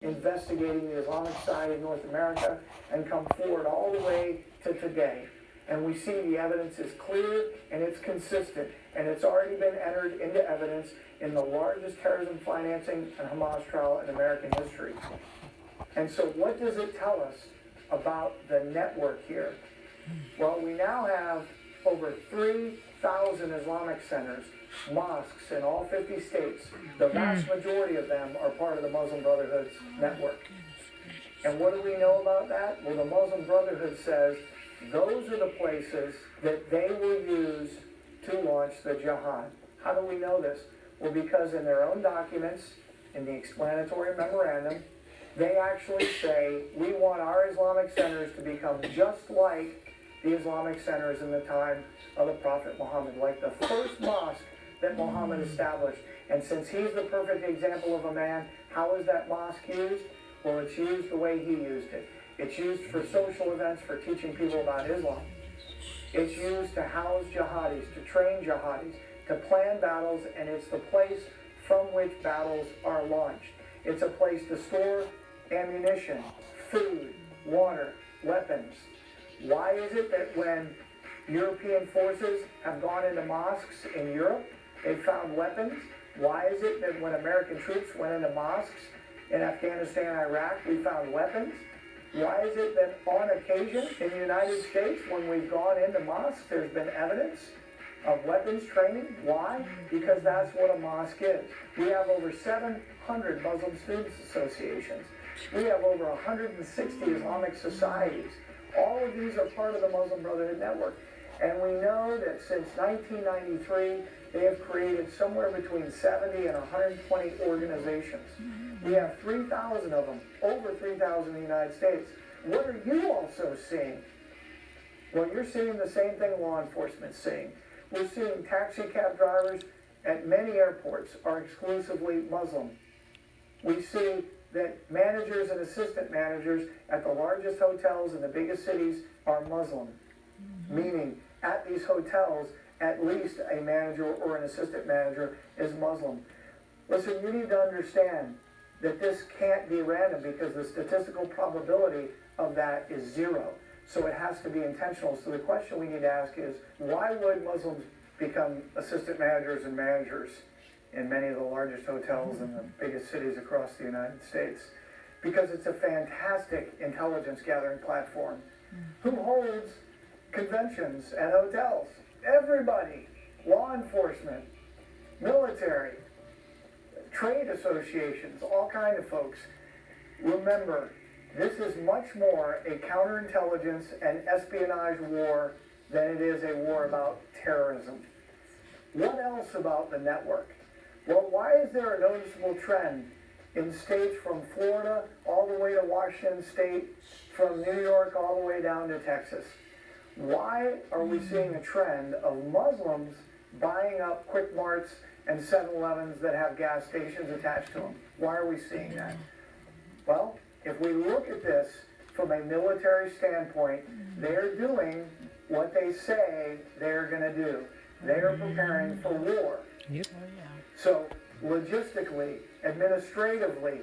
investigating the Islamic side of North America and come forward all the way to today. And we see the evidence is clear and it's consistent, and it's already been entered into evidence in the largest terrorism financing and Hamas trial in American history. And so what does it tell us about the network here? Well, we now have over 3,000 Islamic centers, mosques in all 50 states. The vast majority of them are part of the Muslim Brotherhood's network. And what do we know about that? Well, the Muslim Brotherhood says those are the places that they will use to launch the jihad. How do we know this? Well, because in their own documents, in the explanatory memorandum, they actually say, we want our Islamic centers to become just like the Islamic centers in the time of the Prophet Muhammad, like the first mosque that Muhammad established. And since he's the perfect example of a man, how is that mosque used? Well, it's used the way he used it. It's used for social events, for teaching people about Islam. It's used to house jihadis, to train jihadis, to plan battles, and it's the place from which battles are launched. It's a place to store ammunition, food, water, weapons. Why is it that when European forces have gone into mosques in Europe, they found weapons? Why is it that when American troops went into mosques in Afghanistan and Iraq, we found weapons? Why is it that on occasion in the United States, when we've gone into mosques, there's been evidence of weapons training? Why? Because that's what a mosque is. We have over 700 Muslim Students Associations. We have over 160 Islamic societies. All of these are part of the Muslim Brotherhood Network. And we know that since 1993, they have created somewhere between 70 and 120 organizations. We have 3,000 of them, over 3,000 in the United States. What are you also seeing? Well, you're seeing the same thing law enforcement's seeing. We're seeing taxi cab drivers at many airports are exclusively Muslim. We see that managers and assistant managers at the largest hotels in the biggest cities are Muslim, meaning at these hotels, at least a manager or an assistant manager is Muslim. Listen, you need to understand that this can't be random because the statistical probability of that is zero. So it has to be intentional. So the question we need to ask is, why would Muslims become assistant managers and managers in many of the largest hotels in the biggest cities across the United States? Because it's a fantastic intelligence gathering platform. Who holds conventions at hotels? Everybody. Law enforcement, military, trade associations, all kinds of folks. Remember, this is much more a counterintelligence and espionage war than it is a war about terrorism. What else about the network? Well, why is there a noticeable trend in states from Florida all the way to Washington State, from New York all the way down to Texas? Why are we seeing a trend of Muslims buying up Quick Marts and 7-Elevens that have gas stations attached to them? Why are we seeing that? Well, if we look at this from a military standpoint, they're doing what they say they're going to do. They're preparing for war. Yep. So logistically, administratively,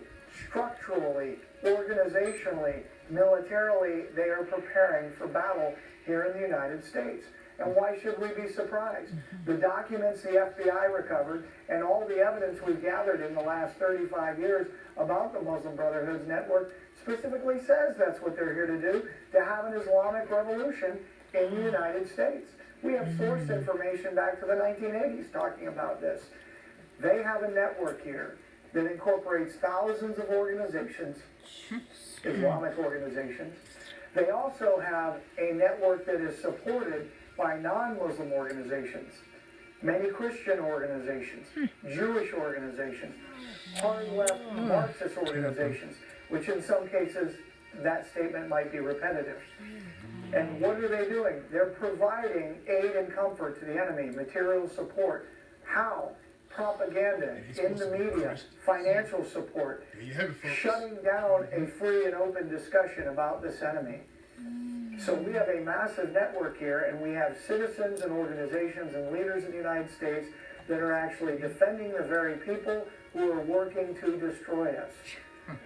structurally, organizationally, militarily, they are preparing for battle here in the United States. And why should we be surprised? The documents the FBI recovered and all the evidence we've gathered in the last 35 years about the Muslim Brotherhood's network specifically says that's what they're here to do, to have an Islamic revolution in the United States. We have source information back to the 1980s talking about this. They have a network here that incorporates thousands of organizations, Islamic organizations. They also have a network that is supported by non-Muslim organizations, many Christian organizations, Jewish organizations, hard-left Marxist organizations, which in some cases that statement might be repetitive. And what are they doing? They're providing aid and comfort to the enemy, material support. How? Propaganda in the media, financial support, shutting down a free and open discussion about this enemy. So we have a massive network here, and we have citizens and organizations and leaders in the United States that are actually defending the very people who are working to destroy us.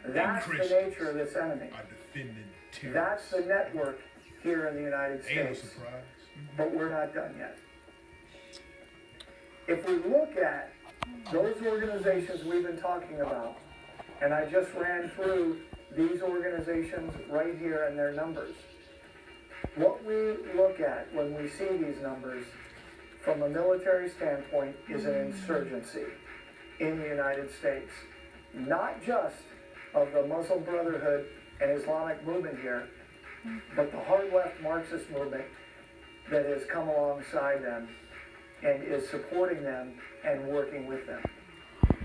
That's the nature of this enemy. are defending terrorists. That's the network here in the United Ain't no States. surprise. But we're not done yet. If we look at those organizations we've been talking about, and I just ran through these organizations right here and their numbers, what we look at when we see these numbers from a military standpoint is an insurgency in the United States. Not just of the Muslim Brotherhood and Islamic movement here, but the hard left Marxist movement that has come alongside them and is supporting them and working with them.